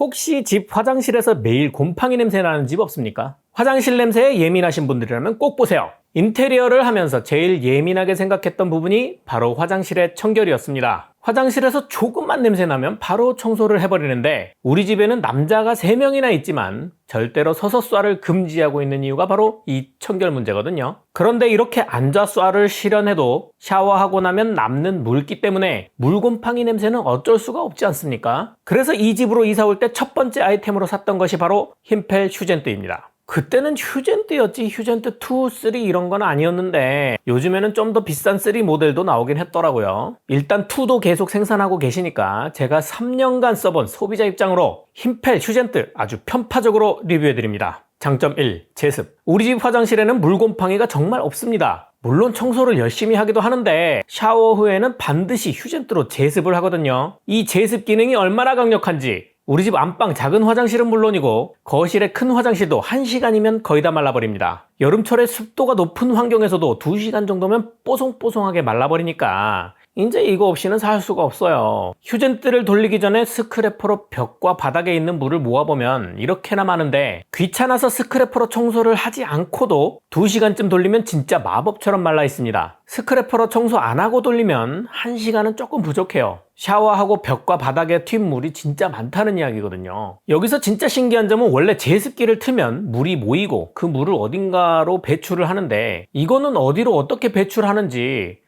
혹시 집 화장실에서 매일 곰팡이 냄새 나는 집 없습니까? 화장실 냄새에 예민하신 분들이라면 꼭 보세요. 인테리어를 하면서 제일 예민하게 생각했던 부분이 바로 화장실의 청결이었습니다. 화장실에서 조금만 냄새 나면 바로 청소를 해버리는데 우리 집에는 남자가 3명이나 있지만 절대로 서서 쏴를 금지하고 있는 이유가 바로 이 청결 문제거든요. 그런데 이렇게 앉아 쏴를 실현해도 샤워하고 나면 남는 물기 때문에 물곰팡이 냄새는 어쩔 수가 없지 않습니까? 그래서 이 집으로 이사 올 때 첫 번째 아이템으로 샀던 것이 바로 힘펠 휴젠트입니다. 그때는 휴젠트였지 휴젠트 2, 3 이런 건 아니었는데 요즘에는 좀 더 비싼 3 모델도 나오긴 했더라고요. 일단 2도 계속 생산하고 계시니까 제가 3년간 써본 소비자 입장으로 힘펠 휴젠트 아주 편파적으로 리뷰해드립니다. 장점 1. 제습. 우리 집 화장실에는 물곰팡이가 정말 없습니다. 물론 청소를 열심히 하기도 하는데 샤워 후에는 반드시 휴젠트로 제습을 하거든요. 이 제습 기능이 얼마나 강력한지 우리 집 안방 작은 화장실은 물론이고 거실의 큰 화장실도 1시간이면 거의 다 말라버립니다. 여름철에 습도가 높은 환경에서도 2시간 정도면 뽀송뽀송하게 말라버리니까 이제 이거 없이는 살 수가 없어요. 휴젠트를 돌리기 전에 스크래퍼로 벽과 바닥에 있는 물을 모아보면 이렇게나 많은데 귀찮아서 스크래퍼로 청소를 하지 않고도 2시간쯤 돌리면 진짜 마법처럼 말라 있습니다. 스크래퍼로 청소 안 하고 돌리면 1시간은 조금 부족해요. 샤워하고 벽과 바닥에 튄 물이 진짜 많다는 이야기거든요. 여기서 진짜 신기한 점은 원래 제습기를 틀면 물이 모이고 그 물을 어딘가로 배출을 하는데 이거는 어디로 어떻게 배출하는지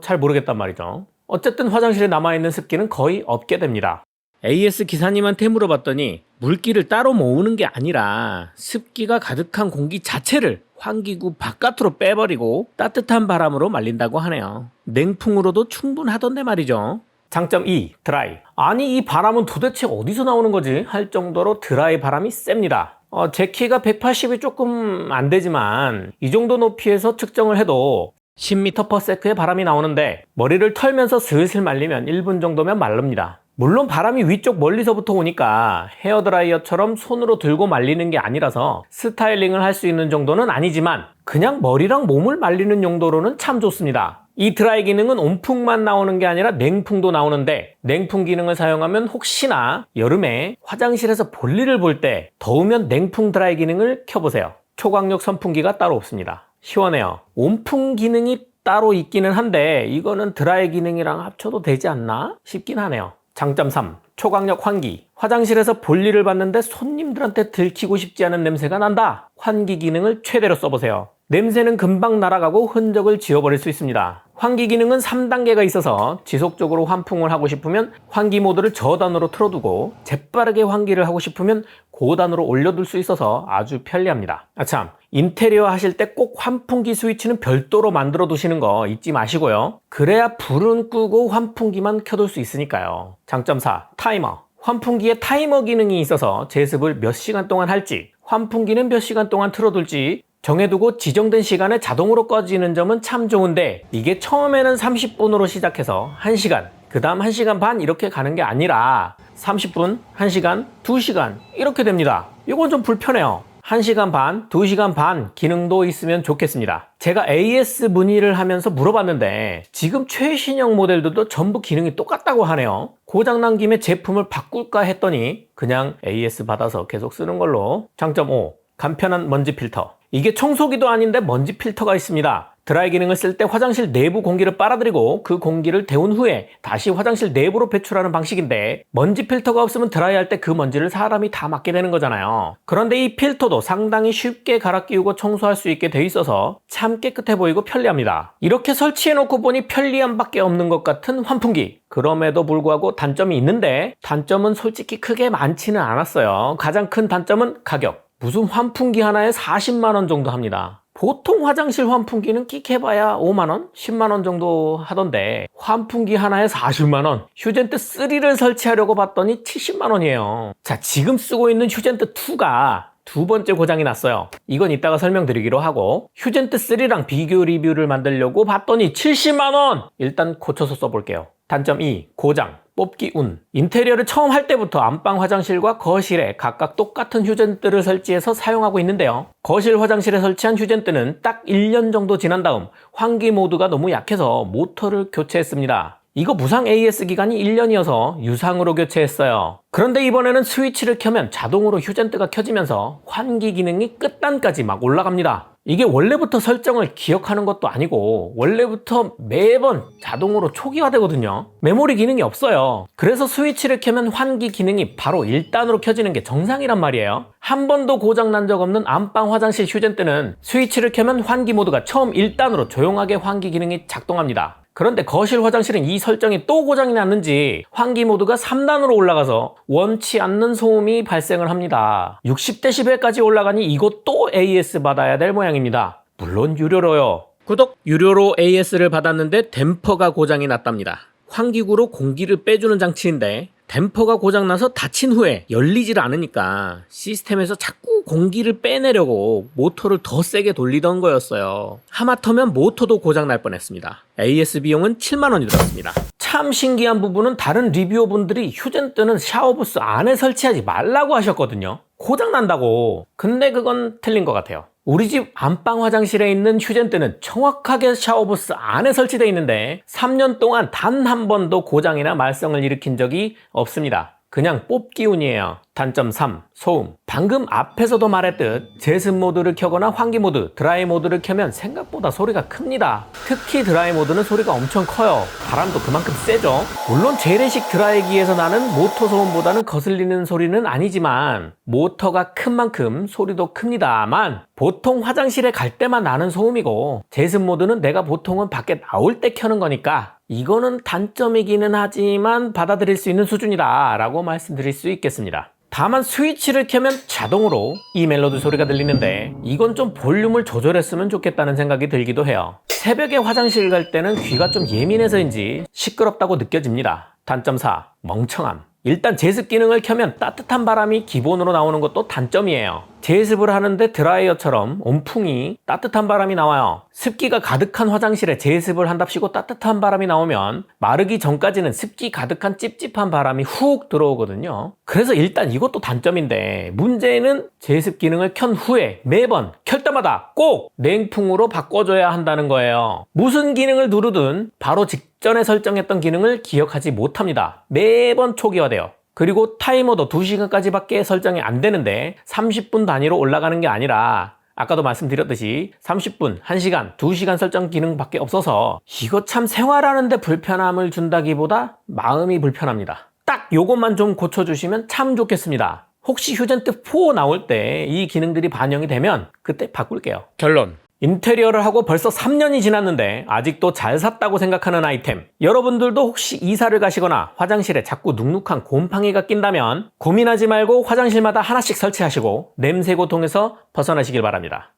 잘 모르겠단 말이죠. 어쨌든 화장실에 남아있는 습기는 거의 없게 됩니다. AS 기사님한테 물어봤더니 물기를 따로 모으는 게 아니라 습기가 가득한 공기 자체를 환기구 바깥으로 빼버리고 따뜻한 바람으로 말린다고 하네요. 냉풍으로도 충분하던데 말이죠. 장점 2. 드라이. 아니 이 바람은 도대체 어디서 나오는 거지? 할 정도로 드라이 바람이 셉니다. 제 키가 180이 조금 안 되지만 이 정도 높이에서 측정을 해도 10m/s의 바람이 나오는데 머리를 털면서 슬슬 말리면 1분 정도면 마릅니다. 물론 바람이 위쪽 멀리서부터 오니까 헤어드라이어처럼 손으로 들고 말리는 게 아니라서 스타일링을 할 수 있는 정도는 아니지만 그냥 머리랑 몸을 말리는 용도로는 참 좋습니다. 이 드라이 기능은 온풍만 나오는 게 아니라 냉풍도 나오는데 냉풍 기능을 사용하면 혹시나 여름에 화장실에서 볼일을 볼 때 더우면 냉풍 드라이 기능을 켜보세요. 초강력 선풍기가 따로 없습니다. 시원해요. 온풍 기능이 따로 있기는 한데 이거는 드라이 기능이랑 합쳐도 되지 않나 싶긴 하네요. 장점 3. 초강력 환기. 화장실에서 볼일을 봤는데 손님들한테 들키고 싶지 않은 냄새가 난다. 환기 기능을 최대로 써보세요. 냄새는 금방 날아가고 흔적을 지워버릴 수 있습니다. 환기 기능은 3단계가 있어서 지속적으로 환풍을 하고 싶으면 환기 모드를 저단으로 틀어두고 재빠르게 환기를 하고 싶으면 고단으로 올려둘 수 있어서 아주 편리합니다. 아참, 인테리어 하실 때 꼭 환풍기 스위치는 별도로 만들어 두시는 거 잊지 마시고요. 그래야 불은 끄고 환풍기만 켜둘 수 있으니까요. 장점 4. 타이머. 환풍기에 타이머 기능이 있어서 제습을 몇 시간 동안 할지 환풍기는 몇 시간 동안 틀어둘지 정해두고 지정된 시간에 자동으로 꺼지는 점은 참 좋은데 이게 처음에는 30분으로 시작해서 1시간, 그 다음 1시간 반 이렇게 가는 게 아니라 30분, 1시간, 2시간 이렇게 됩니다. 이건 좀 불편해요. 1시간 반, 2시간 반 기능도 있으면 좋겠습니다. 제가 AS 문의를 하면서 물어봤는데 지금 최신형 모델들도 전부 기능이 똑같다고 하네요. 고장난 김에 제품을 바꿀까 했더니 그냥 AS 받아서 계속 쓰는 걸로. 장점 5. 간편한 먼지 필터. 이게 청소기도 아닌데 먼지 필터가 있습니다. 드라이 기능을 쓸 때 화장실 내부 공기를 빨아들이고 그 공기를 데운 후에 다시 화장실 내부로 배출하는 방식인데 먼지 필터가 없으면 드라이할 때 그 먼지를 사람이 다 맡게 되는 거잖아요. 그런데 이 필터도 상당히 쉽게 갈아 끼우고 청소할 수 있게 돼 있어서 참 깨끗해 보이고 편리합니다. 이렇게 설치해놓고 보니 편리함밖에 없는 것 같은 환풍기. 그럼에도 불구하고 단점이 있는데 단점은 솔직히 크게 많지는 않았어요. 가장 큰 단점은 가격. 무슨 환풍기 하나에 40만원 정도 합니다. 보통 화장실 환풍기는 끽해봐야 5만원? 10만원 정도 하던데 환풍기 하나에 40만원. 휴젠트 3를 설치하려고 봤더니 70만원이에요. 자, 지금 쓰고 있는 휴젠트 2가 두 번째 고장이 났어요. 이건 이따가 설명드리기로 하고 휴젠트 3랑 비교 리뷰를 만들려고 봤더니 70만원! 일단 고쳐서 써볼게요. 단점 2. 고장. 뽑기 운. 인테리어를 처음 할 때부터 안방 화장실과 거실에 각각 똑같은 휴젠트를 설치해서 사용하고 있는데요. 거실 화장실에 설치한 휴젠트는 딱 1년 정도 지난 다음 환기 모드가 너무 약해서 모터를 교체했습니다. 이거 무상 AS 기간이 1년이어서 유상으로 교체했어요. 그런데 이번에는 스위치를 켜면 자동으로 휴젠트가 켜지면서 환기 기능이 끝단까지 막 올라갑니다. 이게 원래부터 설정을 기억하는 것도 아니고 원래부터 매번 자동으로 초기화되거든요. 메모리 기능이 없어요. 그래서 스위치를 켜면 환기 기능이 바로 1단으로 켜지는 게 정상이란 말이에요. 한 번도 고장난 적 없는 안방 화장실 휴젠트는 스위치를 켜면 환기 모드가 처음 1단으로 조용하게 환기 기능이 작동합니다. 그런데 거실 화장실은 이 설정이 또 고장이 났는지 환기 모드가 3단으로 올라가서 원치 않는 소음이 발생을 합니다. 60dB까지 올라가니 이것 또 AS 받아야 될 모양입니다. 물론 유료로요. 구독! 유료로 AS를 받았는데 댐퍼가 고장이 났답니다. 환기구로 공기를 빼주는 장치인데 댐퍼가 고장나서 닫힌 후에 열리질 않으니까 시스템에서 자꾸 공기를 빼내려고 모터를 더 세게 돌리던 거였어요. 하마터면 모터도 고장날 뻔했습니다. AS 비용은 7만원이 들었습니다. 참 신기한 부분은 다른 리뷰어분들이 휴젠트는 샤워부스 안에 설치하지 말라고 하셨거든요. 고장난다고. 근데 그건 틀린 것 같아요. 우리 집 안방 화장실에 있는 휴젠트는 정확하게 샤워부스 안에 설치되어 있는데 3년 동안 단 한 번도 고장이나 말썽을 일으킨 적이 없습니다. 그냥 뽑기운이에요. 단점 3. 소음. 방금 앞에서도 말했듯 제습 모드를 켜거나 환기 모드, 드라이 모드를 켜면 생각보다 소리가 큽니다. 특히 드라이 모드는 소리가 엄청 커요. 바람도 그만큼 세죠. 물론 재래식 드라이기에서 나는 모터 소음보다는 거슬리는 소리는 아니지만 모터가 큰 만큼 소리도 큽니다만 보통 화장실에 갈 때만 나는 소음이고 제습 모드는 내가 보통은 밖에 나올 때 켜는 거니까 이거는 단점이기는 하지만 받아들일 수 있는 수준이다 라고 말씀드릴 수 있겠습니다. 다만 스위치를 켜면 자동으로 이 멜로디 소리가 들리는데 이건 좀 볼륨을 조절했으면 좋겠다는 생각이 들기도 해요. 새벽에 화장실 갈 때는 귀가 좀 예민해서인지 시끄럽다고 느껴집니다. 단점 4. 멍청함. 일단 제습 기능을 켜면 따뜻한 바람이 기본으로 나오는 것도 단점이에요. 제습을 하는데 드라이어처럼 온풍이 따뜻한 바람이 나와요. 습기가 가득한 화장실에 제습을 한답시고 따뜻한 바람이 나오면 마르기 전까지는 습기 가득한 찝찝한 바람이 훅 들어오거든요. 그래서 일단 이것도 단점인데 문제는 제습 기능을 켠 후에 매번 켤 때마다 꼭 냉풍으로 바꿔줘야 한다는 거예요. 무슨 기능을 누르든 바로 직전에 설정했던 기능을 기억하지 못합니다. 매번 초기화돼요. 그리고 타이머도 2시간까지 밖에 설정이 안 되는데 30분 단위로 올라가는 게 아니라 아까도 말씀드렸듯이 30분, 1시간, 2시간 설정 기능밖에 없어서 이거 참 생활하는데 불편함을 준다기보다 마음이 불편합니다. 딱 요것만 좀 고쳐주시면 참 좋겠습니다. 혹시 휴젠트 4 나올 때 이 기능들이 반영이 되면 그때 바꿀게요. 결론. 인테리어를 하고 벌써 3년이 지났는데 아직도 잘 샀다고 생각하는 아이템. 여러분들도 혹시 이사를 가시거나 화장실에 자꾸 눅눅한 곰팡이가 낀다면 고민하지 말고 화장실마다 하나씩 설치하시고 냄새 고통에서 벗어나시길 바랍니다.